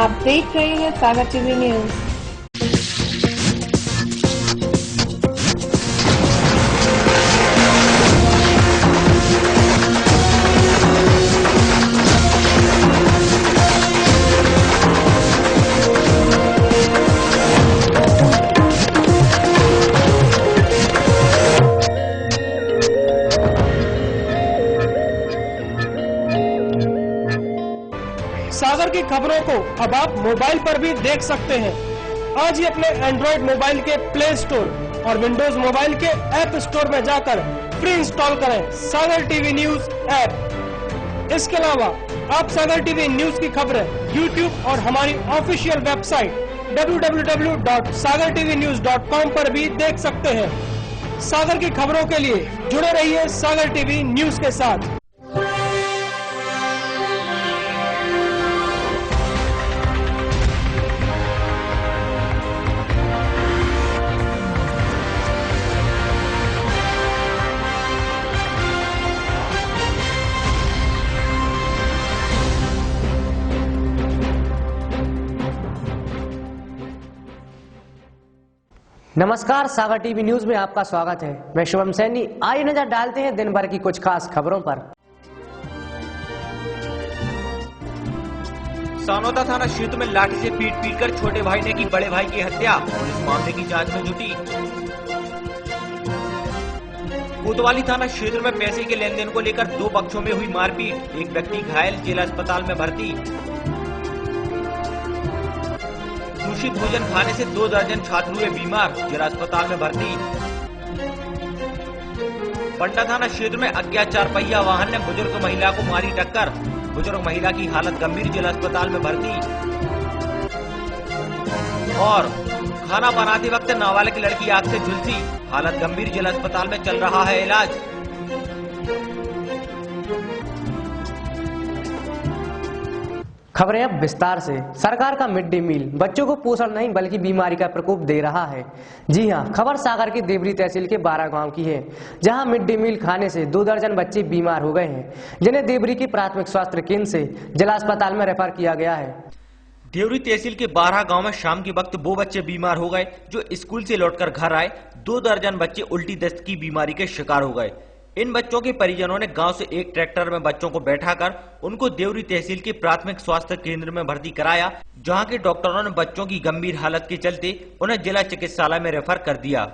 आप देख रहे हैं सागर टीवी न्यूज। सागर की खबरों को अब आप मोबाइल पर भी देख सकते हैं। आज ही अपने एंड्रॉइड मोबाइल के प्ले स्टोर और विंडोज मोबाइल के ऐप स्टोर में जाकर फ्री इंस्टॉल करें सागर टीवी न्यूज ऐप। इसके अलावा आप सागर टीवी न्यूज की खबरें यूट्यूब और हमारी ऑफिशियल वेबसाइट www.sagartvnews.com पर भी देख सकते हैं। सागर की खबरों के लिए जुड़े रहिए सागर टीवी न्यूज के साथ। नमस्कार, सागर टीवी न्यूज में आपका स्वागत है। मैं शुभम सैनी। आइए नजर डालते हैं दिन भर की कुछ खास खबरों पर। सानोदा थाना क्षेत्र में लाठी से पीट कर छोटे भाई ने की बड़े भाई की हत्या। पुलिस मामले की जांच में जुटी। कोतवाली थाना क्षेत्र में पैसे के लेन देन को लेकर दो पक्षों में हुई मारपीट। एक व्यक्ति घायल, जिला अस्पताल में भर्ती। दूषित भोजन खाने से 2 दर्जन छात्र हुए बीमार, जिला अस्पताल में भर्ती। पंडा थाना क्षेत्र में अज्ञात 4 पहिया वाहन ने बुजुर्ग महिला को मारी टक्कर। बुजुर्ग महिला की हालत गंभीर, जिला अस्पताल में भर्ती। और खाना बनाते वक्त नाबालिग लड़की आग से झुलसी, हालत गंभीर, जिला अस्पताल में चल रहा है इलाज। खबरें अब विस्तार से। सरकार का मिड डे मील बच्चों को पोषण नहीं बल्कि बीमारी का प्रकोप दे रहा है। जी हां, खबर सागर के देवरी तहसील के 12 गांव की है, जहां मिड डे मील खाने से 2 दर्जन बच्चे बीमार हो गए हैं, जिन्हें देवरी के प्राथमिक स्वास्थ्य केंद्र से जिला अस्पताल में रेफर किया गया है। देवरी तहसील के 12 गांव में शाम के वक्त 2 बच्चे बीमार हो गए जो स्कूल से लौटकर घर आए। 2 दर्जन बच्चे उल्टी दस्त की बीमारी के शिकार हो गए। इन बच्चों के परिजनों ने गांव से एक ट्रैक्टर में बच्चों को बैठाकर उनको देवरी तहसील के प्राथमिक स्वास्थ्य केंद्र में भर्ती कराया, जहां के डॉक्टरों ने बच्चों की गंभीर हालत के चलते उन्हें जिला चिकित्सालय में रेफर कर दिया।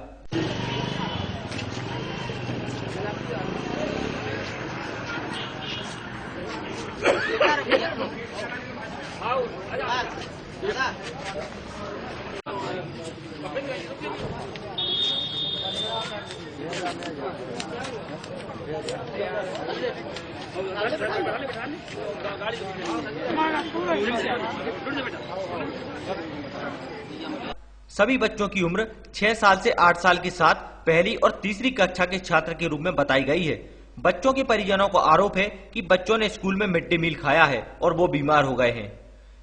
सभी बच्चों की उम्र 6 साल से 8 साल के साथ पहली और तीसरी कक्षा के छात्र के रूप में बताई गई है। बच्चों के परिजनों को आरोप है कि बच्चों ने स्कूल में मिड डे मील खाया है और वो बीमार हो गए हैं,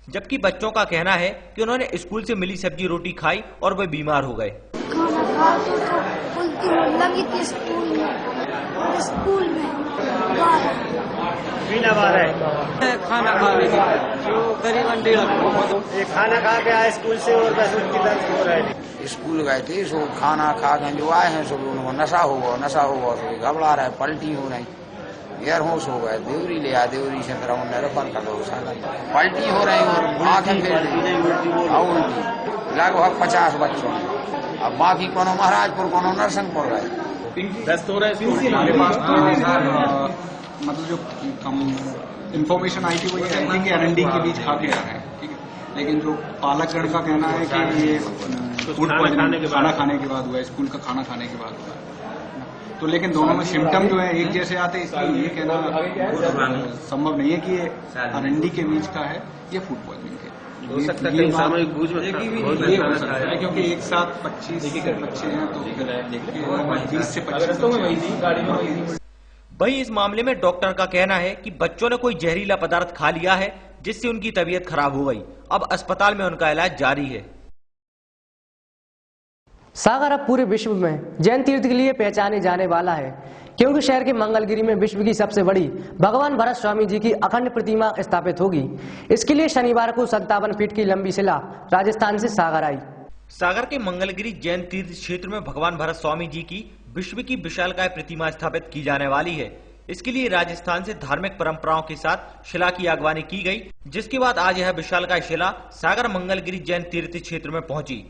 जबकि बच्चों का कहना है कि उन्होंने स्कूल से मिली सब्जी रोटी खाई और वे बीमार हो गए। खाना खा रहे जो करीबन 1.5 खाना खा के आए स्कूल से और बस उनकी दर्द हो रहा है। स्कूल गए थे, सो खाना खा के जो आए हैं सब उनको नशा हुआ सो घबरा रहा है, पलटी हो रही, एयर होश हो गए। देवरी ले आया, देवरी से रेफर कर दो। पलटी हो रही और आंखें फिर उल्टी लगभग 50 बच्चों ने। अब बाकी कोनो महाराजपुर कोनो नरसिंहपुर गए। दस्त हो रहा है हमारे पास। मतलब जो कम इन्फॉर्मेशन आई थी वो ये आई थी कि अरंडी के बीज खा के आ रहे हैं, ठीक है, लेकिन जो पालकगण का कहना है कि ये फूड पॉइजनिंग खाना खाने के बाद हुआ है, स्कूल का खाना खाने के बाद हुआ है। तो लेकिन दोनों में सिम्टम जो है एक जैसे आते हैं, इसलिए ये कहना संभव नहीं है कि ये अरंडी के बीज का है, ये फूड पॉइजनिंग है। हो सकता है सामूहिक भोज में ये हो सकता है, क्योंकि एक साथ 25 बच्चे हैं तो 20 से 25। वहीं इस मामले में डॉक्टर का कहना है कि बच्चों ने कोई जहरीला पदार्थ खा लिया है, जिससे उनकी तबीयत खराब हो गई। अब अस्पताल में उनका इलाज जारी है। सागर अब पूरे विश्व में जैन तीर्थ के लिए पहचाने जाने वाला है, क्योंकि शहर के मंगलगिरी में विश्व की सबसे बड़ी भगवान भरत स्वामी जी की अखंड प्रतिमा स्थापित होगी। इसके लिए शनिवार को 57 फीट की लंबी शिला राजस्थान से सागर आई। सागर के मंगलगिरी जैन तीर्थ क्षेत्र में भगवान भरत स्वामी जी की विश्व की विशालकाय प्रतिमा स्थापित की जाने वाली है। इसके लिए राजस्थान से धार्मिक परंपराओं के साथ शिला की अगवानी की गई, जिसके बाद आज यह विशालकाय शिला सागर मंगलगिरी जैन तीर्थ क्षेत्र में पहुंची।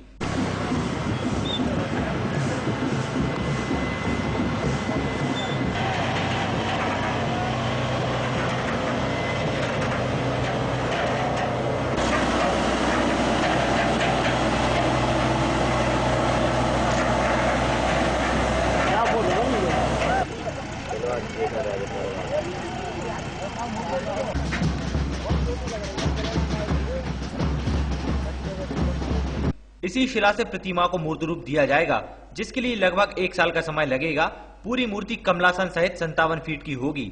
इसी शिला से प्रतिमा को मूर्त रूप दिया जाएगा, जिसके लिए लगभग 1 साल का समय लगेगा। पूरी मूर्ति कमलासन सहित 57 फीट की होगी।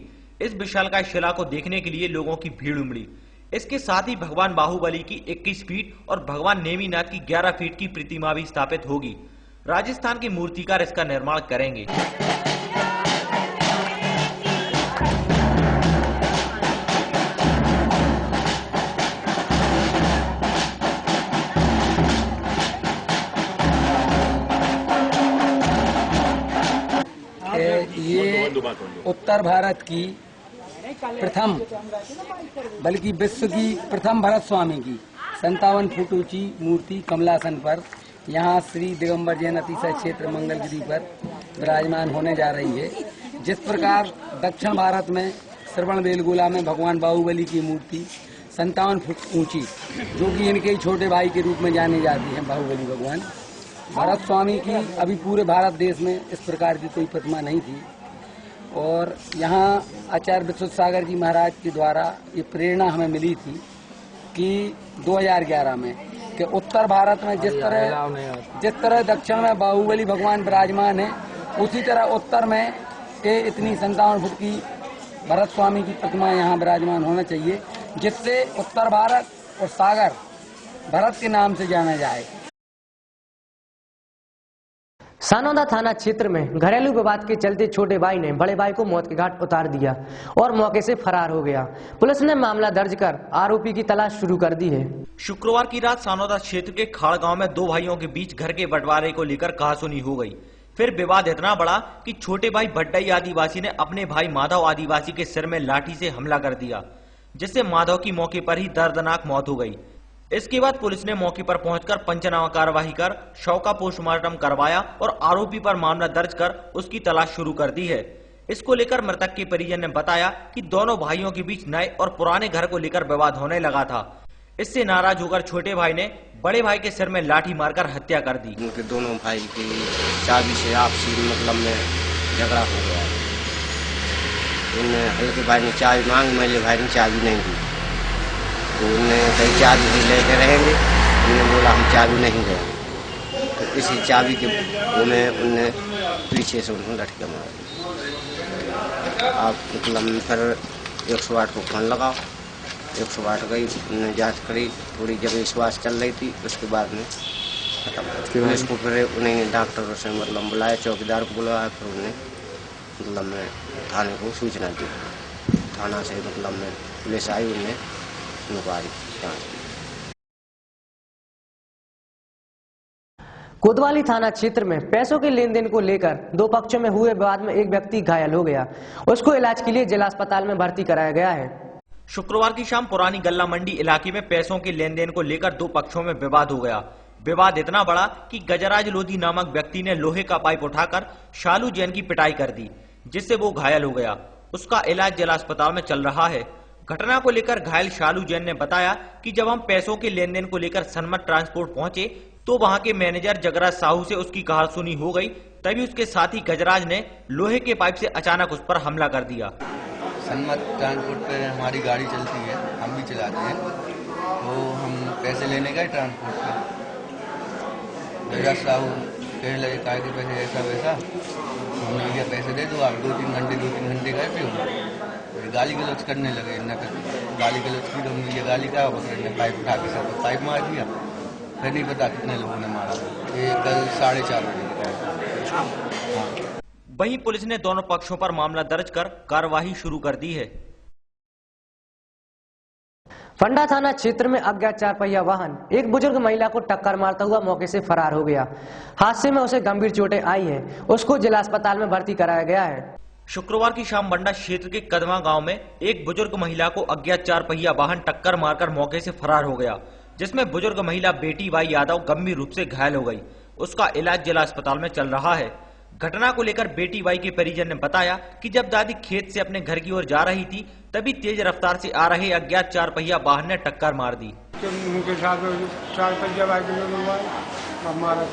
इस विशालकाय शिला को देखने के लिए लोगों की भीड़ उमड़ी। इसके साथ ही भगवान बाहुबली की 21 फीट और भगवान नेमिनाथ की 11 फीट की प्रतिमा भी स्थापित होगी। राजस्थान के मूर्तिकार इसका निर्माण करेंगे। ये उत्तर भारत की प्रथम, बल्कि विश्व की प्रथम भरत स्वामी की 57 फुट ऊंची मूर्ति कमलासन पर यहाँ श्री दिगंबर जैन अतिशय क्षेत्र मंगलगिरी पर विराजमान होने जा रही है। जिस प्रकार दक्षिण भारत में श्रवण बेलगोला में भगवान बाहुबली की मूर्ति 57 फुट ऊंची, जो कि इनके छोटे भाई के रूप में जानी जाती है, बाहुबली भगवान भरत स्वामी की अभी पूरे भारत देश में इस प्रकार की कोई प्रतिमा नहीं थी। और यहाँ आचार्य विश्व सागर जी महाराज के द्वारा ये प्रेरणा हमें मिली थी कि 2011 में कि उत्तर भारत में जिस तरह दक्षिण में बाहुबली भगवान विराजमान है, उसी तरह उत्तर में ये इतनी 57 फुट की भरत स्वामी की प्रतिमा यहाँ विराजमान होना चाहिए, जिससे उत्तर भारत और सागर भरत के नाम से जाना जाए। सानौदा थाना क्षेत्र में घरेलू विवाद के चलते छोटे भाई ने बड़े भाई को मौत के घाट उतार दिया और मौके से फरार हो गया। पुलिस ने मामला दर्ज कर आरोपी की तलाश शुरू कर दी है। शुक्रवार की रात सानौदा क्षेत्र के खाड़ गांव में 2 भाइयों के बीच घर के बंटवारे को लेकर कहासुनी हो गई। फिर विवाद इतना बढ़ा कि छोटे भाई भट्टाई आदिवासी ने अपने भाई माधव आदिवासी के सिर में लाठी से हमला कर दिया, जिससे माधव की मौके पर ही दर्दनाक मौत हो गई। इसके बाद पुलिस ने मौके पर पहुंचकर पंचनामा कार्यवाही कर शव का पोस्टमार्टम करवाया और आरोपी पर मामला दर्ज कर उसकी तलाश शुरू कर दी है। इसको लेकर मृतक के परिजन ने बताया कि दोनों भाइयों के बीच नए और पुराने घर को लेकर विवाद होने लगा था। इससे नाराज होकर छोटे भाई ने बड़े भाई के सिर में लाठी मारकर हत्या कर दी। उनके दोनों भाई की चाबी से आपसी मतलब में झगड़ा हो गया। उनने हल्के भाई ने चाबी मांगी, मेरे भाई ने चाबी नहीं दी। तो उनने कहीं चाबी भी लेके रहेंगे, उन्होंने बोला हम चाबी नहीं देंगे। तो इसी चाबी के उनने पीछे से उन्होंने लटके मारा। आप मतलब फिर 108 को फोन लगाओ, 108 गई, उन्होंने जांच करी, थोड़ी जब विश्वास चल रही थी, उसके बाद में खत्म। इसको फिर उन्हें डॉक्टरों से मतलब बुलाया, चौकीदार को बुलाया, फिर उन्हें मतलब मैं थाने को सूचना दी। थाना से मतलब मैं पुलिस आई, उन्हें कोतवाली थाना क्षेत्र में पैसों के लेन देन को लेकर 2 पक्षों में हुए विवाद में एक व्यक्ति घायल हो गया। उसको इलाज के लिए जिला अस्पताल में भर्ती कराया गया है। शुक्रवार की शाम पुरानी गल्ला मंडी इलाके में पैसों के लेन देन को लेकर 2 पक्षों में विवाद हो गया। विवाद इतना बड़ा कि गजराज लोधी नामक व्यक्ति ने लोहे का पाइप उठाकर शालू जैन की पिटाई कर दी, जिससे वो घायल हो गया। उसका इलाज जिला अस्पताल में चल रहा है। घटना को लेकर घायल शालू जैन ने बताया कि जब हम पैसों के लेन देन को लेकर सनमत ट्रांसपोर्ट पहुंचे तो वहां के मैनेजर जगराज साहू से उसकी कहासुनी हो गई। तभी उसके साथी गजराज ने लोहे के पाइप से अचानक उस पर हमला कर दिया। सनमत ट्रांसपोर्ट पर हमारी गाड़ी चलती है, हम भी चलाते हैं, तो हम पैसे लेने गए ट्रांसपोर्ट पर। जगराज साहू कहने लगे काय के पैसे ऐसा वैसा, हमने भैया पैसे दे दो, आप 2-3 घंटे गए थे। गाली गलौज करने लगे, गाली गलौज की तो ये गाली का पकड़ ने पाइप उठा के सब पाइप मार दिया। फिर नहीं पता कितने लोगों ने मारा। ये कल 4:30 बजे की टाइम। हाँ। वहीं पुलिस ने दोनों पक्षों पर मामला दर्ज कर कार्रवाई शुरू कर दी है। फंडा थाना क्षेत्र में अज्ञात 4 पहिया वाहन एक बुजुर्ग महिला को टक्कर मारता हुआ मौके से फरार हो गया। हादसे में उसे गंभीर चोटें आई हैं, उसको जिला अस्पताल में भर्ती कराया गया है। शुक्रवार की शाम बंडा क्षेत्र के कदमा गांव में एक बुजुर्ग महिला को अज्ञात 4 पहिया वाहन टक्कर मारकर मौके से फरार हो गया, जिसमें बुजुर्ग महिला बेटी बाई यादव गंभीर रूप से घायल हो गई। उसका इलाज जिला अस्पताल में चल रहा है। घटना को लेकर बेटी बाई के परिजन ने बताया कि जब दादी खेत से अपने घर की ओर जा रही थी, तभी तेज रफ्तार से आ रहे अज्ञात 4 पहिया वाहन ने टक्कर मार दी। उनके साथ 4 पहिया बाइक मारा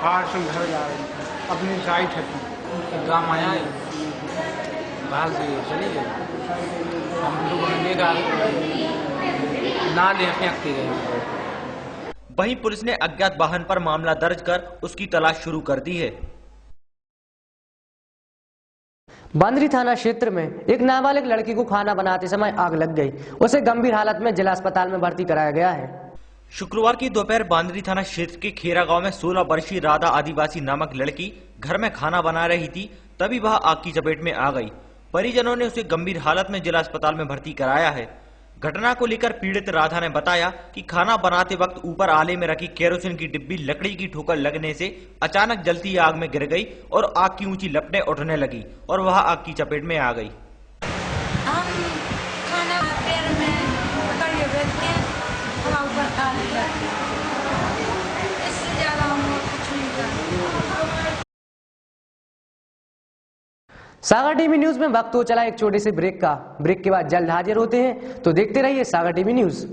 हार से घर जा रही थी, अपनी साइड है गाँव आया बाहर से चली गई। हम लोगों ने देखा ना देखते गए। वहीं पुलिस ने अज्ञात वाहन पर मामला दर्ज कर उसकी तलाश शुरू कर दी है। बांदरी थाना क्षेत्र में एक नाबालिग लड़की को खाना बनाते समय आग लग गई, उसे गंभीर हालत में जिला अस्पताल में भर्ती कराया गया है। शुक्रवार की दोपहर बांदरी थाना क्षेत्र के खेरा गांव में 16 वर्षीय राधा आदिवासी नामक लड़की घर में खाना बना रही थी, तभी वह आग की चपेट में आ गई। परिजनों ने उसे गंभीर हालत में जिला अस्पताल में भर्ती कराया है। घटना को लेकर पीड़ित राधा ने बताया कि खाना बनाते वक्त ऊपर आले में रखी केरोसिन की डिब्बी लकड़ी की ठोकर लगने से अचानक जलती आग में गिर गई और आग की ऊंची लपटें उठने लगी और वह आग की चपेट में आ गई। हम खाना पैर में पकड़ के बैठते हैं, हवा ऊपर आ जाती है, इससे ज्यादा हम कुछ नहीं करते। सागर टीवी न्यूज में वक्त हो चला एक छोटे से ब्रेक का। ब्रेक के बाद जल्द हाजिर होते हैं, तो देखते रहिए सागर टीवी न्यूज।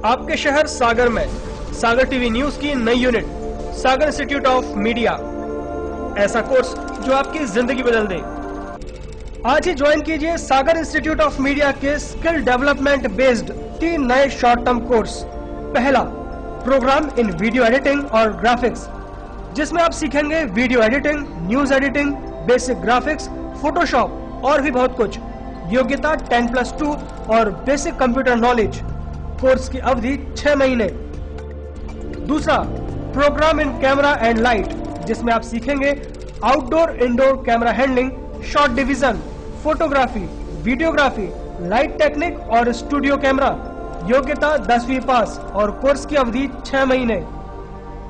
आपके शहर सागर में सागर टीवी न्यूज की नई unit Sagar institute of media, ऐसा कोर्स जो आपकी जिंदगी बदल दे। आज ही ज्वाइन कीजिए सागर इंस्टीट्यूट ऑफ मीडिया के स्किल डेवलपमेंट बेस्ड 3 नए शॉर्ट टर्म कोर्स। पहला, प्रोग्राम इन वीडियो एडिटिंग और ग्राफिक्स, जिसमें आप सीखेंगे video editing, news editing, basic graphics, Photoshop और भी बहुत कुछ। योग्यता 10+2 और बेसिक कंप्यूटर नॉलेज। कोर्स की अवधि 6 महीने। दूसरा, programme in camera and light, जिसमें आप सीखेंगे outdoor indoor camera handling, shot division, photography, videography, light technique और स्टूडियो कैमरा। योग्यता 10वीं पास और कोर्स की अवधि 6 महीने।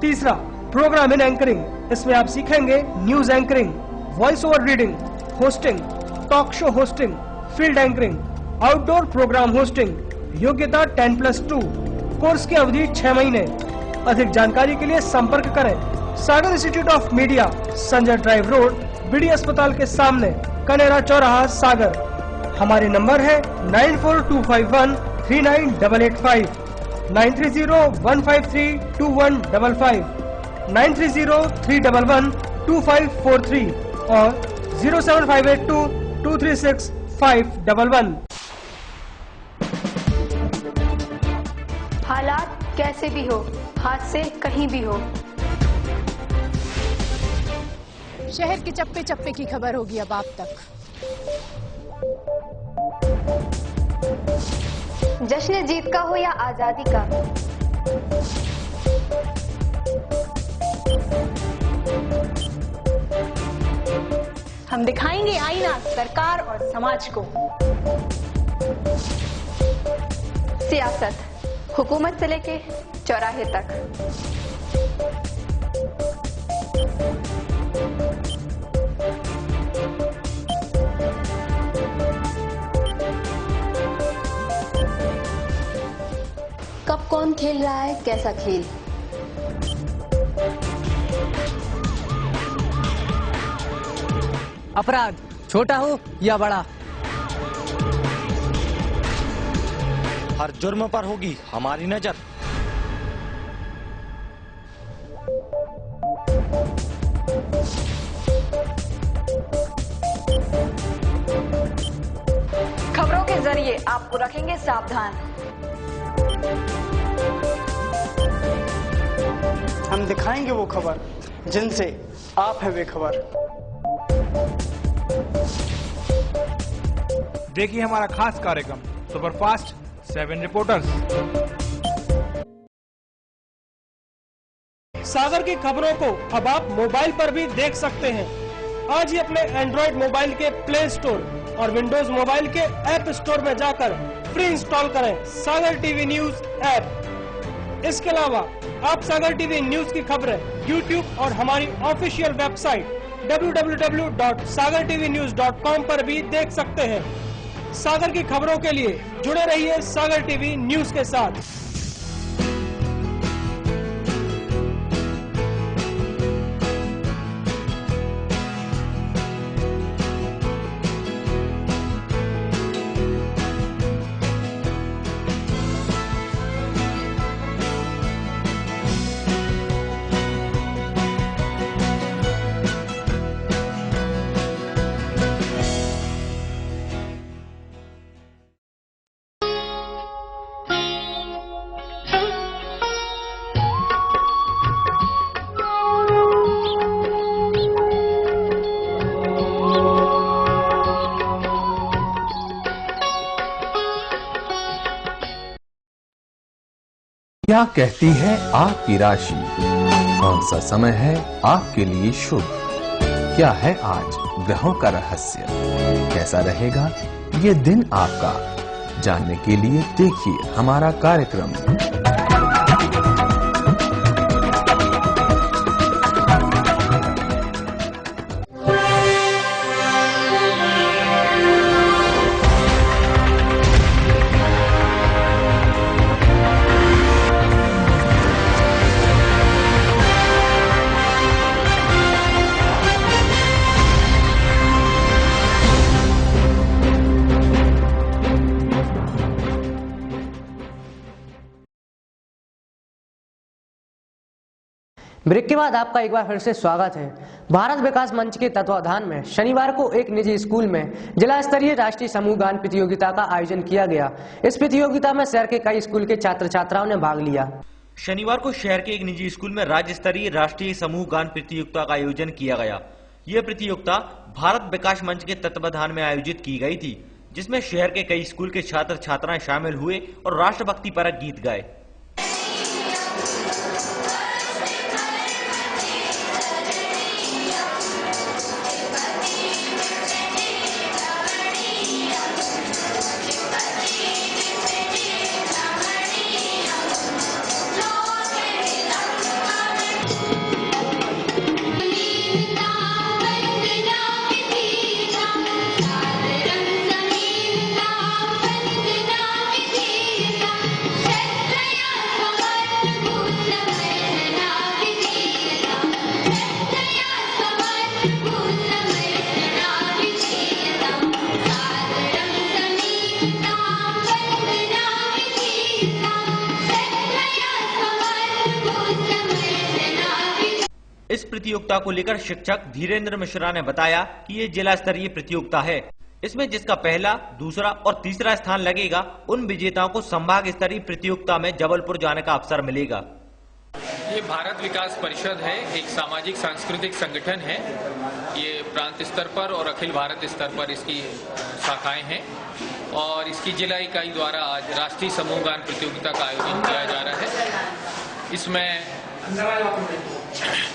तीसरा, प्रोग्राम इन एंकरिंग, इसमें आप सीखेंगे news anchoring, voice over reading, hosting, talk show hosting, field anchoring, outdoor programme hosting. योग्यता 10+2, कोर्स की अवधि 6 महीने। अधिक जानकारी के लिए संपर्क करें Sagar institute of media, Sanjay drive road, BD अस्पताल के सामने, कनेरा चौराहा, सागर। हमारे नंबर है 9425139885, 9301532155, 9303112543 और 07582236511। हालात कैसे भी हो, हाथ से कहीं भी हो, शहर के चप्पे चप्पे की खबर होगी अब आप तक। जश्न जीत का हो या आजादी का, हम दिखाएंगे आईना सरकार और समाज को। सियासत हुकूमत से लेके चौराहे तक। कब कौन खेल रहा है कैसा खेल? अपराध छोटा हो या बड़ा, हर जुर्म पर होगी हमारी नजर। खबरों के जरिए आपको रखेंगे सावधान। हम दिखाएंगे वो खबर जिनसे आप है बेखबर। देखिए हमारा खास कार्यक्रम सुपरफास्ट 7 रिपोर्टर्स। सागर की खबरों को अब आप मोबाइल पर भी देख सकते हैं। आज ही अपने एंड्रॉइड मोबाइल के प्ले स्टोर और विंडोज मोबाइल के ऐप स्टोर में जाकर फ्री इंस्टॉल करें सागर टीवी न्यूज ऐप। इसके अलावा आप सागर टीवी न्यूज की खबरें YouTube और हमारी ऑफिशियल वेबसाइट www.sagartvnews.com पर भी देख सकते हैं। सागर की खबरों के लिए जुड़े रहिए सागर टीवी न्यूज के साथ। क्या कहती है आपकी राशि? कौन सा समय है आपके लिए शुभ? क्या है आज ग्रहों का रहस्य? कैसा रहेगा ये दिन आपका? जानने के लिए देखिए हमारा कार्यक्रम। ब्रेक के बाद आपका एक बार फिर से स्वागत है। भारत विकास मंच के तत्वाधान में शनिवार को एक निजी स्कूल में जिला स्तरीय राष्ट्रीय समूह गान प्रतियोगिता का आयोजन किया गया। इस प्रतियोगिता में शहर के कई स्कूल के छात्र छात्राओं ने भाग लिया। शनिवार को शहर के एक निजी स्कूल में राज्य स्तरीय राष्ट्रीय समूह गान प्रतियोगिता का आयोजन किया गया। यह प्रतियोगिता भारत विकास मंच के तत्वाधान में आयोजित की गई थी, जिसमें शहर के कई स्कूल के छात्र छात्राएं शामिल हुए और राष्ट्रभक्ति परक गीत गाए। इस प्रतियोगिता को लेकर शिक्षक धीरेन्द्र मिश्रा ने बताया कि ये जिला स्तरीय प्रतियोगिता है। इसमें जिसका पहला, दूसरा और तीसरा स्थान लगेगा, उन विजेताओं को संभाग स्तरीय प्रतियोगिता में जबलपुर जाने का अवसर मिलेगा। ये भारत विकास परिषद है, एक सामाजिक सांस्कृतिक संगठन है। ये प्रांत स्तर पर और अखिल भारत स्तर पर इसकी शाखाएं हैं और इसकी जिला इकाई द्वारा आज राष्ट्रीय समूह गान प्रतियोगिता का आयोजन किया जा रहा है। इसमें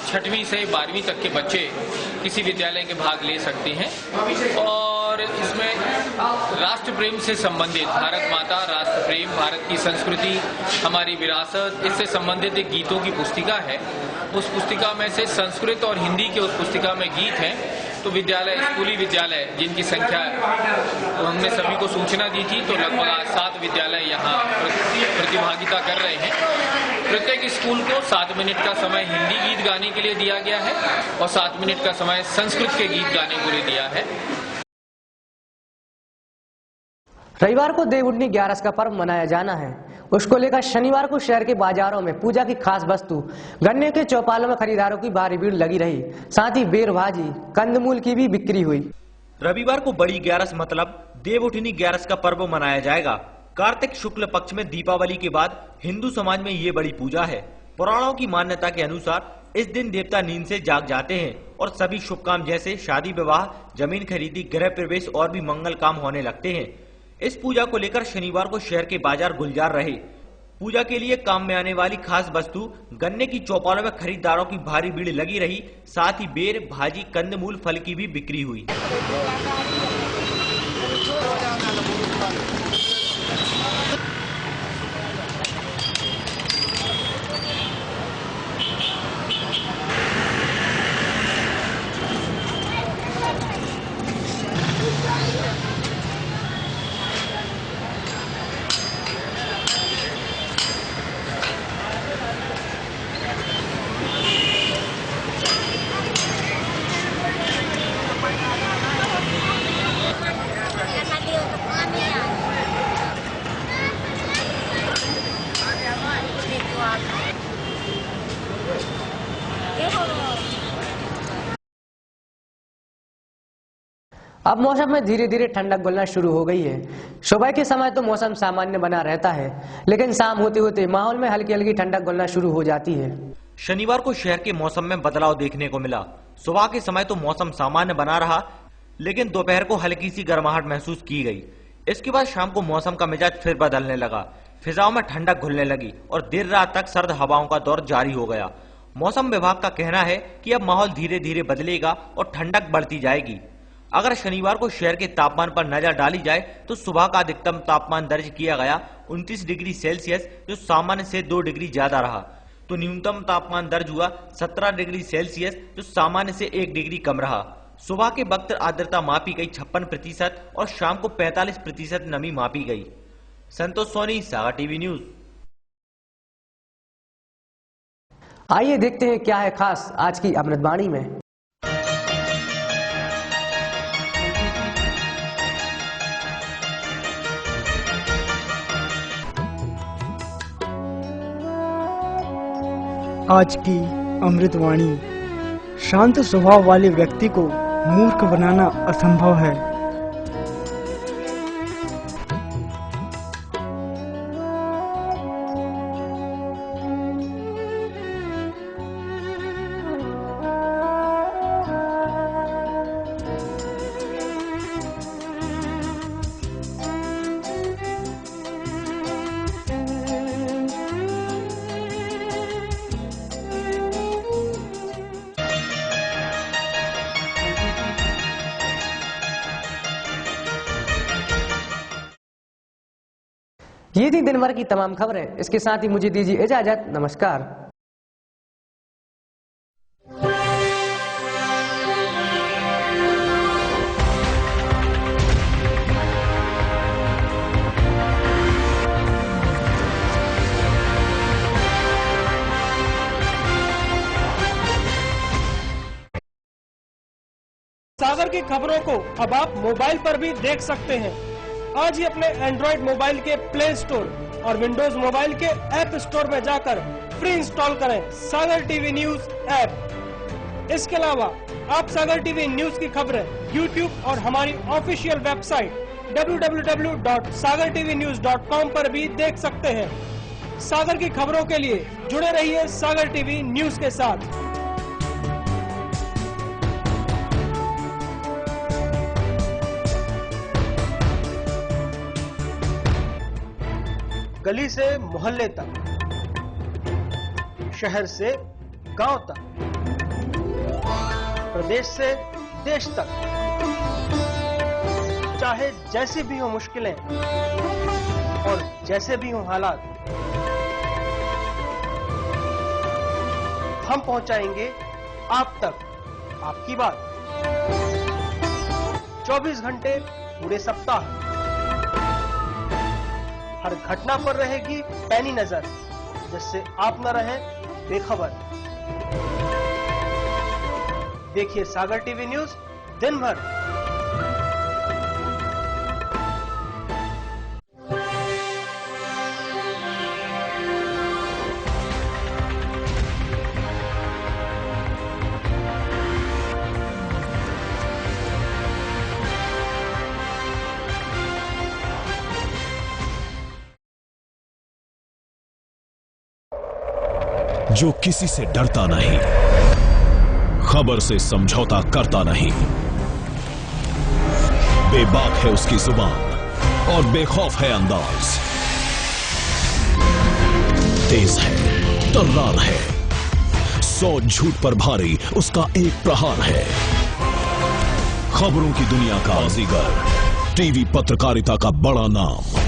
6वीं से 12वीं तक के बच्चे किसी विद्यालय के भाग ले सकते हैं और इसमें राष्ट्र प्रेम से संबंधित, भारत माता, राष्ट्र प्रेम, भारत की संस्कृति, हमारी विरासत, इससे संबंधित एक गीतों की पुस्तिका है। उस पुस्तिका में से संस्कृत और हिंदी के उस पुस्तिका में गीत हैं तो विद्यालय, स्कूली विद्यालय जिनकी संख्या हमने सभी को सूचना दी थी, तो लगभग आज 7 विद्यालय यहाँ प्रतिभागिता कर रहे हैं। प्रत्येक स्कूल को 7 मिनट का समय हिंदी गीत गाने के लिए दिया गया है और 7 मिनट का समय संस्कृत के गीत गाने के लिए दिया है। रविवार को देवउठनी 11 का पर्व मनाया जाना है। उसको लेकर शनिवार को शहर के बाजारों में पूजा की खास वस्तु गन्ने के चौपालों में खरीदारों की भारी भीड़ लगी रही। साथ ही बेर भाजी, कंदमूल की भी बिक्री हुई। रविवार को बड़ी 11 मतलब देवउठनी 11 का पर्व मनाया जाएगा। कार्तिक शुक्ल पक्ष में दीपावली के बाद हिंदू समाज में ये बड़ी पूजा है। पुराणों की मान्यता के अनुसार इस दिन देवता नींद से जाग जाते हैं और सभी शुभ काम जैसे शादी विवाह, जमीन खरीदी, गृह प्रवेश और भी मंगल काम होने लगते हैं। इस पूजा को लेकर शनिवार को शहर के बाजार गुलजार रहे। पूजा के लिए काम में आने वाली खास वस्तु गन्ने की चौपालों में खरीदारों की भारी भीड़ लगी रही। साथ ही बेर, भाजी, कंदमूल, फल की भी बिक्री हुई। अब मौसम में धीरे धीरे ठंडक घुलना शुरू हो गई है। सुबह के समय तो मौसम सामान्य बना रहता है, लेकिन शाम होते होते माहौल में हल्की हल्की ठंडक घुलना शुरू हो जाती है। शनिवार को शहर के मौसम में बदलाव देखने को मिला। सुबह के समय तो मौसम सामान्य बना रहा, लेकिन दोपहर को हल्की सी गर्माहट महसूस की गई। इसके बाद शाम को मौसम का मिजाज फिर बदलने लगा। फिजाओं में ठंडक घुलने लगी और देर रात तक सर्द हवाओं का दौर जारी हो गया। मौसम विभाग का कहना है कि अब माहौल धीरे धीरे बदलेगा और ठंडक बढ़ती जाएगी। अगर शनिवार को शहर के तापमान पर नजर डाली जाए तो सुबह का अधिकतम तापमान दर्ज किया गया 29 डिग्री सेल्सियस, जो सामान्य से 2 डिग्री ज्यादा रहा। तो न्यूनतम तापमान दर्ज हुआ 17 डिग्री सेल्सियस, जो सामान्य से 1 डिग्री कम रहा। सुबह के वक्त आर्द्रता मापी गई 56% और शाम को 45% नमी मापी गई। संतोष सोनी, सागर टीवी न्यूज। आइए देखते हैं क्या है खास आज की अमृतवाणी में। आज की अमृतवाणी। शांत स्वभाव वाले व्यक्ति को मूर्ख बनाना असंभव है। ये थी दिन भर की तमाम खबरें। इसके साथ ही मुझे दीजिए इजाजत। नमस्कार। सागर की खबरों को अब आप मोबाइल पर भी देख सकते हैं। आज ही अपने एंड्रॉइड मोबाइल के प्ले स्टोर और विंडोज मोबाइल के ऐप स्टोर में जाकर फ्री इंस्टॉल करें सागर टीवी न्यूज ऐप। इसके अलावा आप सागर टीवी न्यूज की खबरें YouTube और हमारी ऑफिशियल वेबसाइट www.sagartvnews.com पर भी देख सकते हैं। सागर की खबरों के लिए जुड़े रहिए सागर टीवी न्यूज के साथ। गली से मोहल्ले तक, शहर से गांव तक, प्रदेश से देश तक, चाहे जैसी भी हो मुश्किलें और जैसे भी हो हालात, हम पहुंचाएंगे आप तक आपकी बात। 24 घंटे पूरे सप्ताह। हर घटना पर रहेगी पैनी नजर, जिससे आप न रहें बेखबर। देखिए सागर टीवी न्यूज दिन भर। जो किसी से डरता नहीं, खबर से समझौता करता नहीं, बेबाक है उसकी जुबान और बेखौफ है अंदाज, तेज है, तर्रार है, 100 झूठ पर भारी उसका एक प्रहार है। खबरों की दुनिया का बाजीगर, टीवी पत्रकारिता का बड़ा नाम।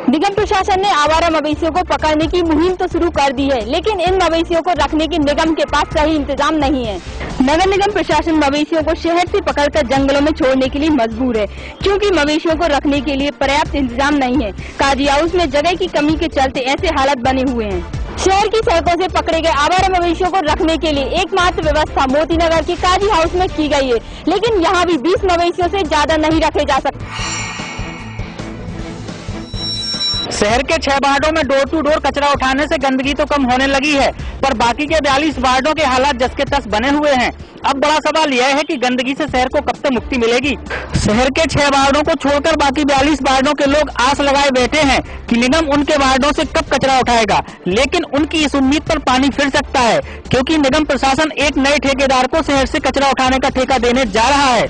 निगम प्रशासन ने आवारा मवेशियों को पकड़ने की मुहिम तो शुरू कर दी है, लेकिन इन मवेशियों को रखने की निगम के पास सही इंतजाम नहीं है। नगर निगम प्रशासन मवेशियों को शहर से पकड़कर जंगलों में छोड़ने के लिए मजबूर है, क्योंकि मवेशियों को रखने के लिए पर्याप्त इंतजाम नहीं है। काजी हाउस में जगह की कमी के चलते ऐसे हालात बने हुए हैं। शहर की सड़कों से पकड़े गए आवारा मवेशियों को रखने के लिए एकमात्र व्यवस्था मोती नगर के काजी हाउस में की गई है, लेकिन यहाँ भी 20 मवेशियों से ज्यादा नहीं रखे जा सकते। शहर के 6 वार्डों में डोर टू डोर कचरा उठाने से गंदगी तो कम होने लगी है, पर बाकी के 42 वार्डों के हालात जस के तस बने हुए हैं। अब बड़ा सवाल यह है कि गंदगी से शहर को कब तक मुक्ति मिलेगी। शहर के 6 वार्डों को छोड़कर बाकी 42 वार्डों के लोग आस लगाए बैठे हैं कि निगम उनके वार्डों से कब कचरा उठाएगा, लेकिन उनकी इस उम्मीद पर पानी फिर सकता है, क्योंकि निगम प्रशासन एक नए ठेकेदार को शहर से कचरा उठाने का ठेका देने जा रहा है।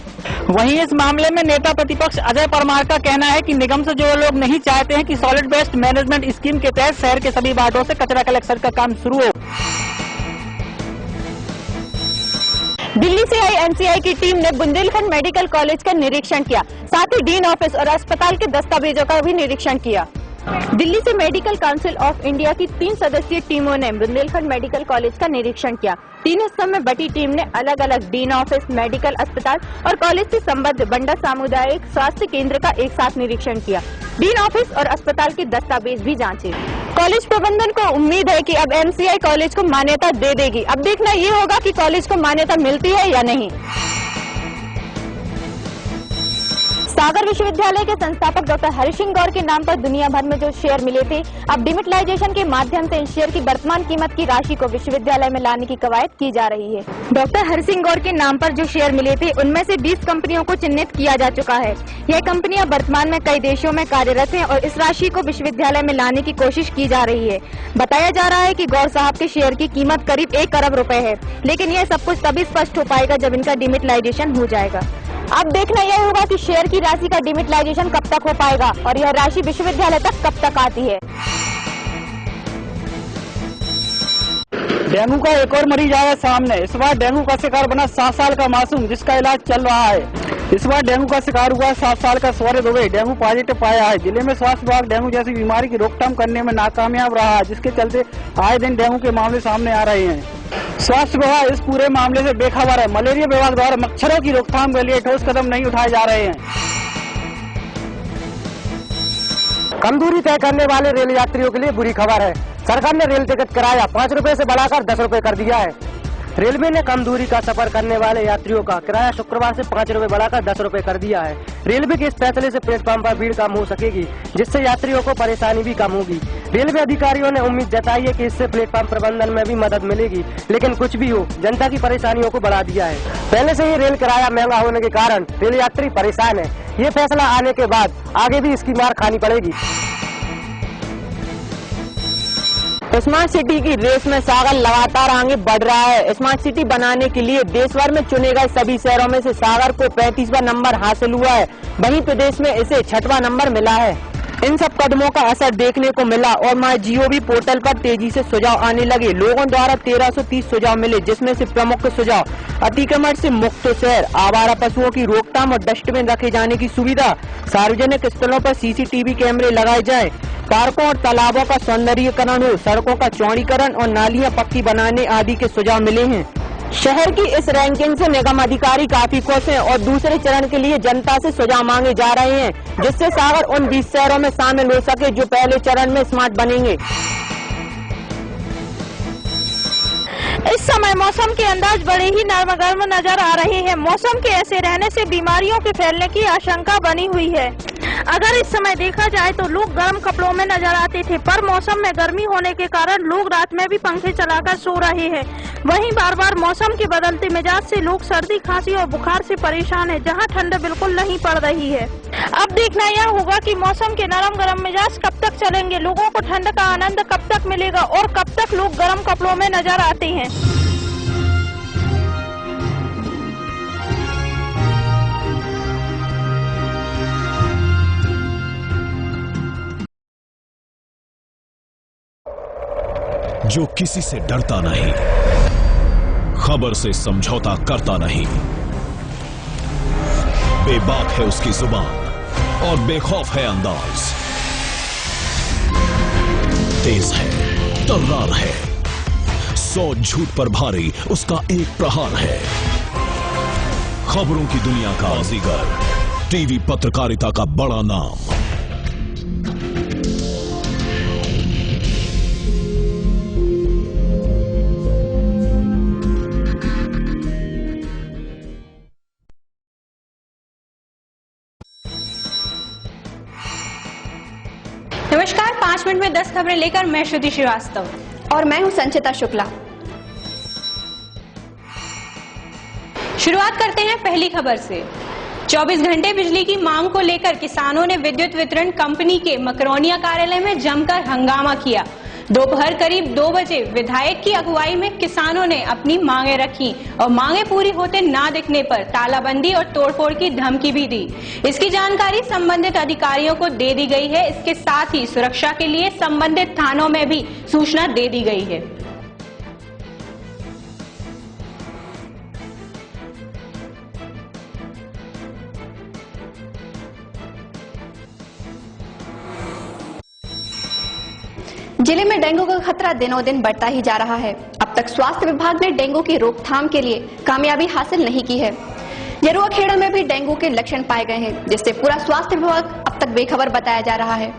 वहीं इस मामले में नेता प्रतिपक्ष अजय परमार का कहना है कि निगम से जो लोग नहीं चाहते हैं कि सॉलिड वेस्ट मैनेजमेंट स्कीम के तहत शहर के सभी वार्डों से कचरा कलेक्शन का काम शुरू हो। दिल्ली से आई एनसीआई की टीम ने बुंदेलखंड मेडिकल कॉलेज का निरीक्षण किया, साथ ही डीन ऑफिस और अस्पताल के दस्तावेजों का भी निरीक्षण किया। दिल्ली से मेडिकल काउंसिल ऑफ इंडिया की 3 सदस्यीय टीमों ने बुंदेलखंड मेडिकल कॉलेज का निरीक्षण किया। 3 हिस्सों में बटी टीम ने अलग अलग डीन ऑफिस, मेडिकल अस्पताल और कॉलेज से संबद्ध बंडा सामुदायिक स्वास्थ्य केंद्र का एक साथ निरीक्षण किया। डीन ऑफिस और अस्पताल के दस्तावेज भी जांचे। कॉलेज प्रबंधन को उम्मीद है कि अब एमसीआई कॉलेज को मान्यता दे देगी। अब देखना ये होगा कि कॉलेज को मान्यता मिलती है या नहीं। सागर विश्वविद्यालय के संस्थापक डॉक्टर हरिसिंह गौर के नाम पर दुनिया भर में जो शेयर मिले थे, अब डिमिटलाइजेशन के माध्यम से इन शेयर की वर्तमान कीमत की राशि को विश्वविद्यालय में लाने की कवायद की जा रही है। डॉक्टर हरिसिंह गौर के नाम पर जो शेयर मिले थे, उनमें से 20 कंपनियों को चिन्हित किया जा चुका है। यह कंपनियां वर्तमान में कई देशों में कार्यरत हैं और इस राशि को विश्वविद्यालय में लाने की कोशिश की जा रही है। बताया जा रहा है कि गौर साहब के शेयर की कीमत करीब 1 अरब रुपए है, लेकिन यह सब कुछ तभी स्पष्ट हो पाएगा जब इनका डिमिटलाइजेशन हो जाएगा। अब देखना यह होगा कि शेयर की राशि का डिमिटलाइजेशन कब तक हो पाएगा और यह राशि विश्वविद्यालय तक कब तक आती है। डेंगू का एक और मरीज आया सामने। इस बार डेंगू का शिकार बना 7 साल का मासूम, जिसका इलाज चल रहा है। इस बार डेंगू का शिकार हुआ 7 साल का सौर्य दुबे, डेंगू पॉजिटिव पाया है। जिले में स्वास्थ्य विभाग डेंगू जैसी बीमारी की रोकथाम करने में नाकामयाब रहा है, जिसके चलते आए दिन डेंगू के मामले सामने आ रहे हैं। स्वास्थ्य विभाग इस पूरे मामले से बेखबर है। मलेरिया विभाग द्वारा मच्छरों की रोकथाम के लिए ठोस कदम नहीं उठाए जा रहे हैं। कम दूरी तय करने वाले रेल यात्रियों के लिए बुरी खबर है। सरकार ने रेल टिकट किराया 5 रुपए से बढ़ाकर 10 रुपए कर दिया है। रेलवे ने कम दूरी का सफर करने वाले यात्रियों का किराया शुक्रवार से 5 रुपए बढ़ाकर 10 रुपए कर दिया है। रेलवे के इस फैसले से प्लेटफॉर्म पर भीड़ कम हो सकेगी, जिससे यात्रियों को परेशानी भी कम होगी। रेलवे अधिकारियों ने उम्मीद जताई है कि इससे प्लेटफॉर्म प्रबंधन में भी मदद मिलेगी, लेकिन कुछ भी हो, जनता की परेशानियों को बढ़ा दिया है। पहले से ही रेल किराया महंगा होने के कारण रेल यात्री परेशान है। ये फैसला आने के बाद आगे भी इसकी मार खानी पड़ेगी। स्मार्ट सिटी की रेस में सागर लगातार आगे बढ़ रहा है। स्मार्ट सिटी बनाने के लिए देश भर में चुने गए सभी शहरों में से सागर को 35वां नंबर हासिल हुआ है। वहीं प्रदेश में इसे 6वां नंबर मिला है। इन सब कदमों का असर देखने को मिला और MyGov पोर्टल पर तेजी से सुझाव आने लगे। लोगों द्वारा 1330 सुझाव मिले, जिसमें से प्रमुख सुझाव अतिक्रमण से मुक्त शहर, आवारा पशुओं की रोकथाम और डस्टबिन रखे जाने की सुविधा, सार्वजनिक स्थलों पर CCTV कैमरे लगाए जाएं, पार्कों और तालाबों का सौंदर्यीकरण हो, सड़कों का चौड़ीकरण और नालियां पक्की बनाने आदि के सुझाव मिले हैं। शहर की इस रैंकिंग से निगम अधिकारी काफी खुश हैं और दूसरे चरण के लिए जनता से सुझाव मांगे जा रहे हैं, जिससे सागर उन 20 शहरों में शामिल हो सके जो पहले चरण में स्मार्ट बनेंगे। इस समय मौसम के अंदाज बड़े ही नरम गर्म नजर आ रहे हैं। मौसम के ऐसे रहने से बीमारियों के फैलने की आशंका बनी हुई है। अगर इस समय देखा जाए तो लोग गर्म कपड़ों में नजर आते थे, पर मौसम में गर्मी होने के कारण लोग रात में भी पंखे चलाकर सो रहे हैं। वहीं बार बार मौसम के बदलते मिजाज से लोग सर्दी, खांसी और बुखार से परेशान हैं, जहां ठंड बिल्कुल नहीं पड़ रही है। अब देखना यह होगा कि मौसम के नरम गरम मिजाज कब तक चलेंगे, लोगों को ठंड का आनंद कब तक मिलेगा और कब तक लोग गर्म कपड़ों में नजर आते हैं। जो किसी से डरता नहीं, खबर से समझौता करता नहीं, बेबाक है उसकी जुबान और बेखौफ है अंदाज, तेज है, तर्रार है, 100 झूठ पर भारी उसका एक प्रहार है। खबरों की दुनिया का बाजीगर, टीवी पत्रकारिता का बड़ा नाम। नमस्कार, 5 मिनट में 10 खबरें लेकर मैं श्रुति श्रीवास्तव और मैं हूं संचिता शुक्ला। शुरुआत करते हैं पहली खबर से। 24 घंटे बिजली की मांग को लेकर किसानों ने विद्युत वितरण कंपनी के मकरोनिया कार्यालय में जमकर हंगामा किया। दोपहर करीब 2 बजे विधायक की अगुवाई में किसानों ने अपनी मांगे रखी और मांगे पूरी होते ना दिखने पर तालाबंदी और तोड़फोड़ की धमकी भी दी। इसकी जानकारी संबंधित अधिकारियों को दे दी गई है। इसके साथ ही सुरक्षा के लिए संबंधित थानों में भी सूचना दे दी गई है। जिले में डेंगू का खतरा दिनों दिन बढ़ता ही जा रहा है। अब तक स्वास्थ्य विभाग ने डेंगू की रोकथाम के लिए कामयाबी हासिल नहीं की है। यरुआ खेड़ा में भी डेंगू के लक्षण पाए गए हैं, जिससे पूरा स्वास्थ्य विभाग अब तक बेखबर बताया जा रहा है।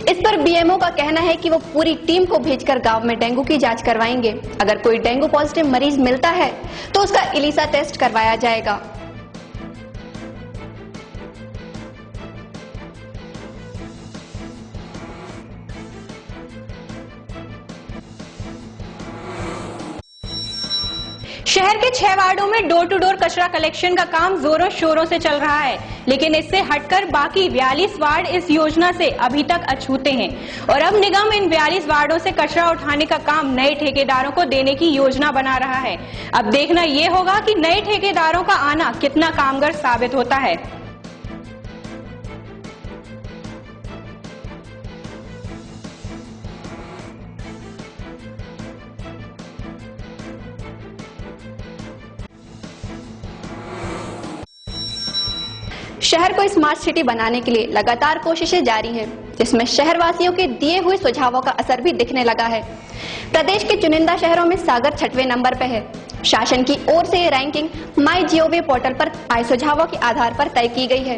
इस पर BMO का कहना है कि वो पूरी टीम को भेजकर गांव में डेंगू की जांच करवाएंगे। अगर कोई डेंगू पॉजिटिव मरीज मिलता है तो उसका इलीसा टेस्ट करवाया जाएगा। शहर के 6 वार्डों में डोर टू डोर कचरा कलेक्शन का काम जोरों शोरों से चल रहा है, लेकिन इससे हटकर बाकी 42 वार्ड इस योजना से अभी तक अछूते हैं और अब निगम इन 42 वार्डों से कचरा उठाने का काम नए ठेकेदारों को देने की योजना बना रहा है। अब देखना ये होगा कि नए ठेकेदारों का आना कितना कामगार साबित होता है। शहर को स्मार्ट सिटी बनाने के लिए लगातार कोशिशें जारी हैं, जिसमें शहरवासियों के दिए हुए सुझावों का असर भी दिखने लगा है। प्रदेश के चुनिंदा शहरों में सागर 6वें नंबर पर है। शासन की ओर से ये रैंकिंग MyGov पोर्टल पर आए सुझावों के आधार पर तय की गई है।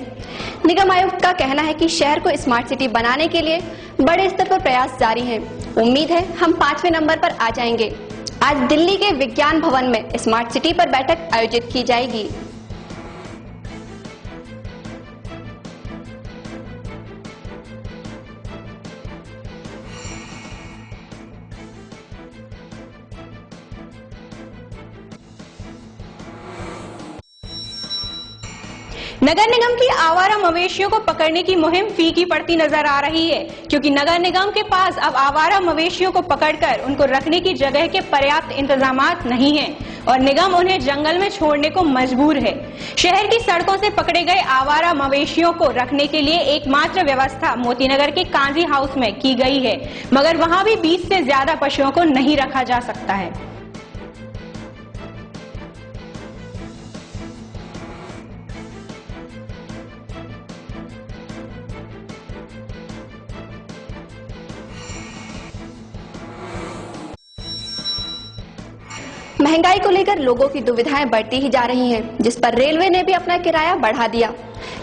निगम आयुक्त का कहना है कि शहर को स्मार्ट सिटी बनाने के लिए बड़े स्तर पर प्रयास जारी हैं। उम्मीद है हम 5वें नंबर पर आ जाएंगे। आज दिल्ली के विज्ञान भवन में स्मार्ट सिटी पर बैठक आयोजित की जाएगी। नगर निगम की आवारा मवेशियों को पकड़ने की मुहिम फीकी पड़ती नजर आ रही है, क्योंकि नगर निगम के पास अब आवारा मवेशियों को पकड़कर उनको रखने की जगह के पर्याप्त इंतजामात नहीं हैं और निगम उन्हें जंगल में छोड़ने को मजबूर है। शहर की सड़कों से पकड़े गए आवारा मवेशियों को रखने के लिए एकमात्र व्यवस्था मोतीनगर के कांजी हाउस में की गई है, मगर वहां भी 20 से ज्यादा पशुओं को नहीं रखा जा सकता है। महंगाई को लेकर लोगों की दुविधाएं बढ़ती ही जा रही हैं, जिस पर रेलवे ने भी अपना किराया बढ़ा दिया।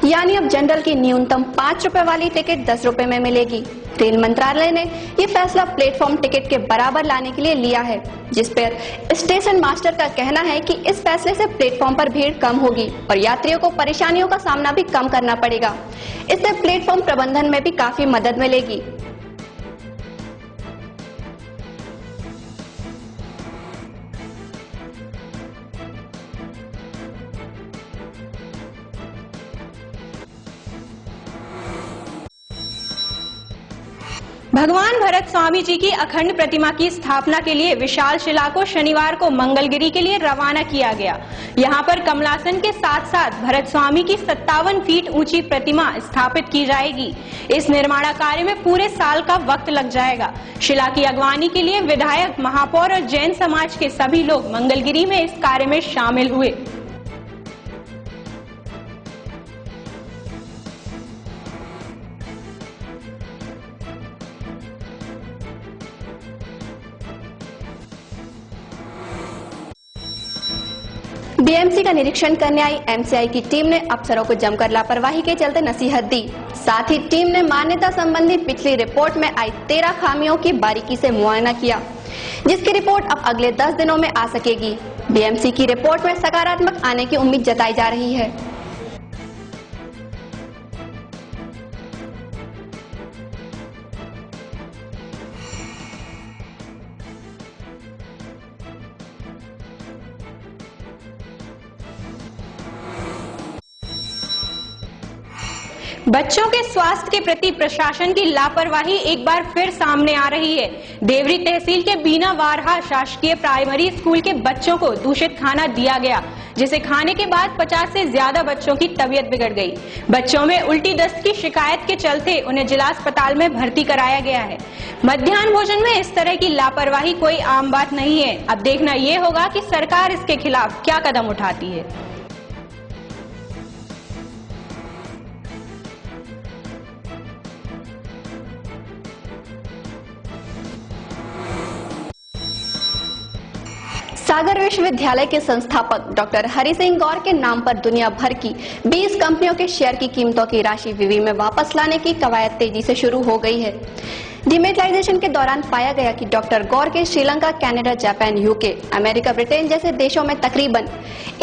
यानी अब जनरल की न्यूनतम 5 रुपए वाली टिकट 10 रुपए में मिलेगी। रेल मंत्रालय ने ये फैसला प्लेटफॉर्म टिकट के बराबर लाने के लिए लिया है, जिस पर स्टेशन मास्टर का कहना है कि इस फैसले से प्लेटफॉर्म पर भीड़ कम होगी और यात्रियों को परेशानियों का सामना भी कम करना पड़ेगा। इससे प्लेटफॉर्म प्रबंधन में भी काफी मदद मिलेगी। भगवान भरत स्वामी जी की अखंड प्रतिमा की स्थापना के लिए विशाल शिला को शनिवार को मंगलगिरी के लिए रवाना किया गया। यहां पर कमलासन के साथ साथ भरत स्वामी की 57 फीट ऊंची प्रतिमा स्थापित की जाएगी। इस निर्माण कार्य में पूरे साल का वक्त लग जाएगा। शिला की अगवानी के लिए विधायक, महापौर और जैन समाज के सभी लोग मंगलगिरी में इस कार्य में शामिल हुए। बीएमसी का निरीक्षण करने आई एमसीआई की टीम ने अफसरों को जमकर लापरवाही के चलते नसीहत दी। साथ ही टीम ने मान्यता संबंधी पिछली रिपोर्ट में आई 13 खामियों की बारीकी से मुआयना किया, जिसकी रिपोर्ट अब अगले 10 दिनों में आ सकेगी। बीएमसी की रिपोर्ट में सकारात्मक आने की उम्मीद जताई जा रही है। बच्चों के स्वास्थ्य के प्रति प्रशासन की लापरवाही एक बार फिर सामने आ रही है। देवरी तहसील के बीना वारहा शासकीय प्राइमरी स्कूल के बच्चों को दूषित खाना दिया गया, जिसे खाने के बाद 50 से ज्यादा बच्चों की तबीयत बिगड़ गई। बच्चों में उल्टी दस्त की शिकायत के चलते उन्हें जिला अस्पताल में भर्ती कराया गया है। मध्याह्न भोजन में इस तरह की लापरवाही कोई आम बात नहीं है। अब देखना ये होगा कि सरकार इसके खिलाफ क्या कदम उठाती है। सागर विश्वविद्यालय के संस्थापक डॉक्टर हरि सिंह गौर के नाम पर दुनिया भर की 20 कंपनियों के शेयर की कीमतों की राशि विवि में वापस लाने की कवायद तेजी से शुरू हो गई है। डिमेटलाइजेशन के दौरान पाया गया कि डॉक्टर गौर के Sri Lanka, Canada, Japan, UK, America, Britain जैसे देशों में तकरीबन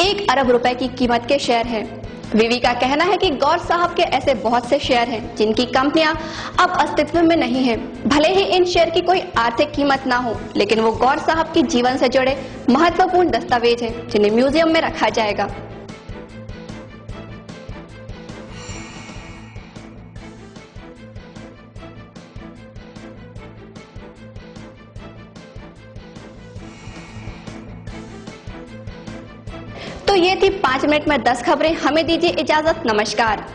1 अरब रुपए की कीमत के शेयर हैं। विवि का कहना है कि गौर साहब के ऐसे बहुत से शेयर हैं जिनकी कंपनियां अब अस्तित्व में नहीं हैं। भले ही इन शेयर की कोई आर्थिक कीमत ना हो, लेकिन वो गौर साहब के जीवन से जुड़े महत्वपूर्ण दस्तावेज हैं जिन्हें म्यूजियम में रखा जाएगा। तो ये थी 5 मिनट में 10 खबरें। हमें दीजिए इजाजत। नमस्कार।